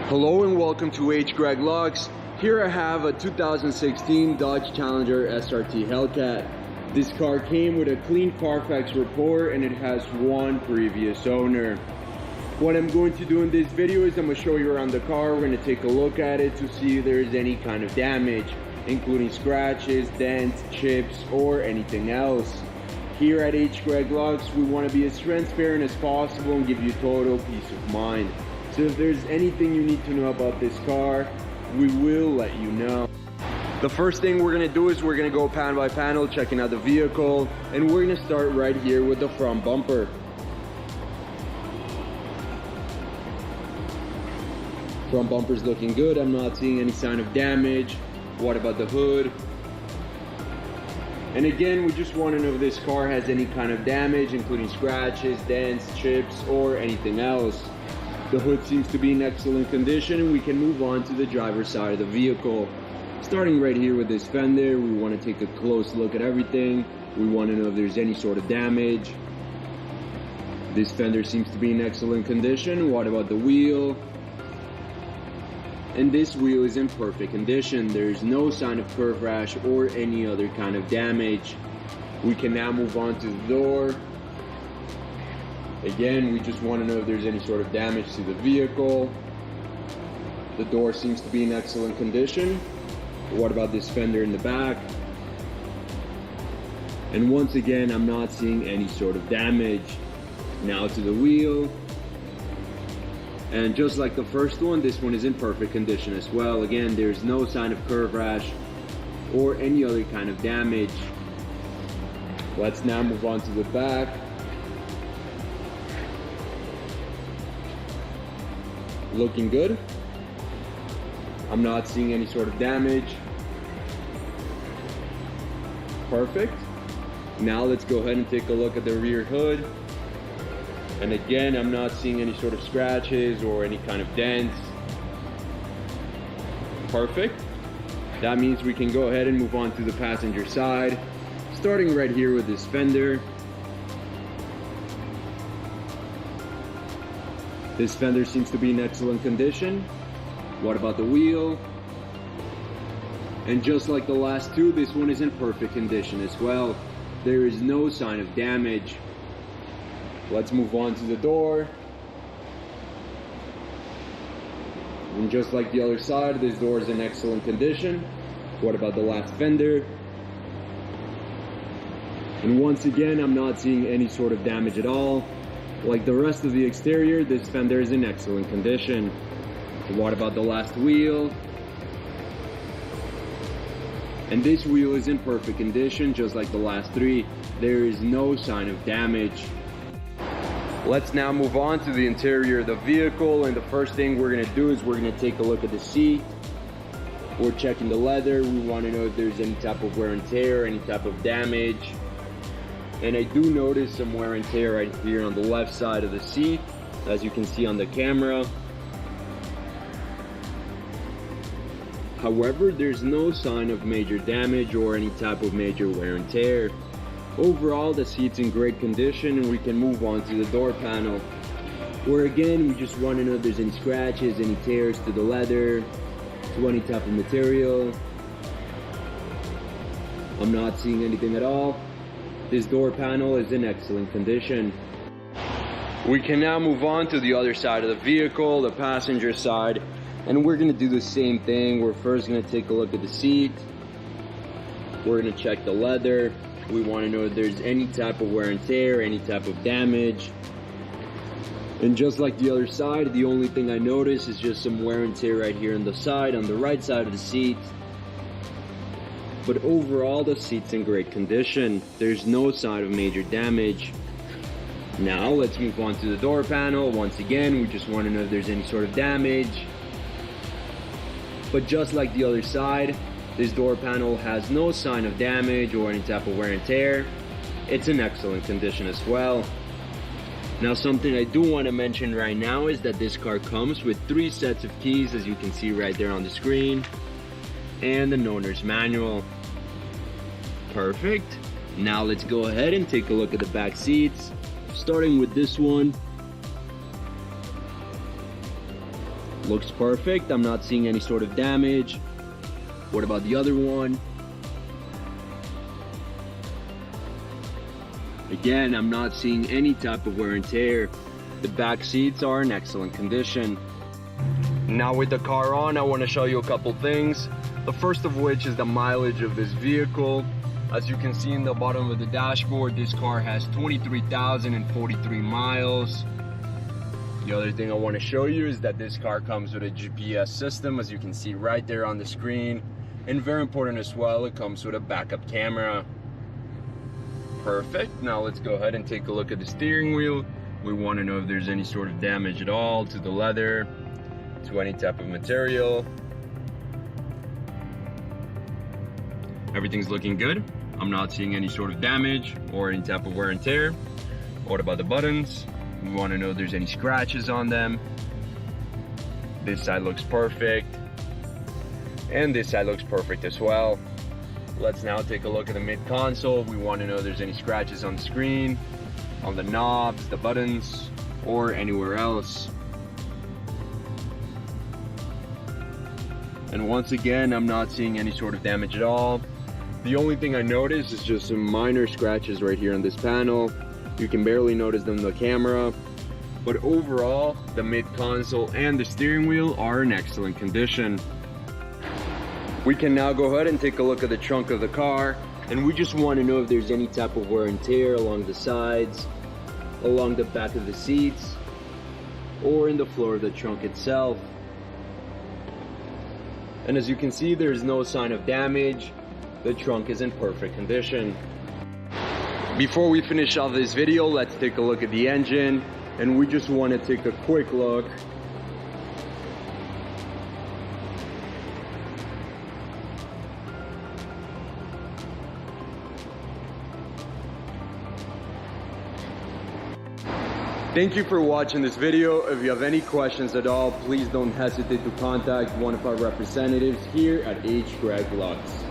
Hello and welcome to H. Greg Logs. Here I have a 2016 Dodge Challenger SRT Hellcat. This car came with a clean Carfax report and it has one previous owner. What I'm going to do in this video is I'm going to show you around the car. We're going to take a look at it to see if there is any kind of damage, including scratches, dents, chips, or anything else. Here at H. Greg Logs, we want to be as transparent as possible and give you total peace of mind. So if there's anything you need to know about this car, we will let you know. The first thing we're gonna do is we're gonna go panel by panel, checking out the vehicle, and we're gonna start right here with the front bumper. Front bumper's looking good. I'm not seeing any sign of damage. What about the hood? And again, we just want to know if this car has any kind of damage, including scratches, dents, chips, or anything else. The hood seems to be in excellent condition, and we can move on to the driver's side of the vehicle. Starting right here with this fender, we want to take a close look at everything. We want to know if there's any sort of damage. This fender seems to be in excellent condition. What about the wheel? And this wheel is in perfect condition. There's no sign of curve rash or any other kind of damage. We can now move on to the door. Again, we just want to know if there's any sort of damage to the vehicle. The door seems to be in excellent condition. What about this fender in the back? And once again, I'm not seeing any sort of damage. Now to the wheel. And just like the first one, this one is in perfect condition as well. Again, there's no sign of curve rash or any other kind of damage. Let's now move on to the back. Looking good. I'm not seeing any sort of damage. Perfect. Now let's go ahead and take a look at the rear hood. And again, I'm not seeing any sort of scratches or any kind of dents. Perfect. That means we can go ahead and move on to the passenger side. Starting right here with this fender. This fender seems to be in excellent condition. What about the wheel? And just like the last two, this one is in perfect condition as well. There is no sign of damage. Let's move on to the door. And just like the other side, this door is in excellent condition. What about the last fender? And once again, I'm not seeing any sort of damage at all. Like the rest of the exterior, this fender is in excellent condition. What about the last wheel? And this wheel is in perfect condition, just like the last three. There is no sign of damage. Let's now move on to the interior of the vehicle, and the first thing we're gonna do is we're gonna take a look at the seat. We're checking the leather. We want to know if there's any type of wear and tear, any type of damage. And I do notice some wear and tear right here on the left side of the seat, as you can see on the camera. However, there's no sign of major damage or any type of major wear and tear. Overall, the seat's in great condition, and we can move on to the door panel, where again, we just want to know if there's any scratches, any tears to the leather, to any type of material. I'm not seeing anything at all. This door panel is in excellent condition. We can now move on to the other side of the vehicle, the passenger side, and we're gonna do the same thing. We're first gonna take a look at the seat. We're gonna check the leather. We wanna know if there's any type of wear and tear, any type of damage. And just like the other side, the only thing I notice is just some wear and tear right here on the side, on the right side of the seat. But overall, the seat's in great condition. There's no sign of major damage. Now, let's move on to the door panel. Once again, we just want to know if there's any sort of damage. But just like the other side, this door panel has no sign of damage or any type of wear and tear. It's in excellent condition as well. Now, something I do want to mention right now is that this car comes with 3 sets of keys, as you can see right there on the screen, and an owner's manual. Perfect. Now let's go ahead and take a look at the back seats. Starting with this one. Looks perfect. I'm not seeing any sort of damage. What about the other one? Again, I'm not seeing any type of wear and tear. The back seats are in excellent condition. Now with the car on, I want to show you a couple things. The first of which is the mileage of this vehicle. As you can see in the bottom of the dashboard, this car has 23,043 miles. The other thing I want to show you is that this car comes with a GPS system, as you can see right there on the screen. And very important as well, it comes with a backup camera. Perfect. Now let's go ahead and take a look at the steering wheel. We want to know if there's any sort of damage at all to the leather, to any type of material. Everything's looking good. I'm not seeing any sort of damage or any type of wear and tear. What about the buttons? We want to know if there's any scratches on them. This side looks perfect. And this side looks perfect as well. Let's now take a look at the mid console. We want to know if there's any scratches on the screen, on the knobs, the buttons, or anywhere else. And once again, I'm not seeing any sort of damage at all. The only thing I noticed is just some minor scratches right here on this panel. You can barely notice them in the camera. But overall, the mid console and the steering wheel are in excellent condition. We can now go ahead and take a look at the trunk of the car, and we just want to know if there's any type of wear and tear along the sides, along the back of the seats, or in the floor of the trunk itself. And as you can see, there's no sign of damage. The trunk is in perfect condition. Before we finish off this video, let's take a look at the engine, and we just want to take a quick look. Thank you for watching this video. If you have any questions at all, please don't hesitate to contact one of our representatives here at H. Greg Lux.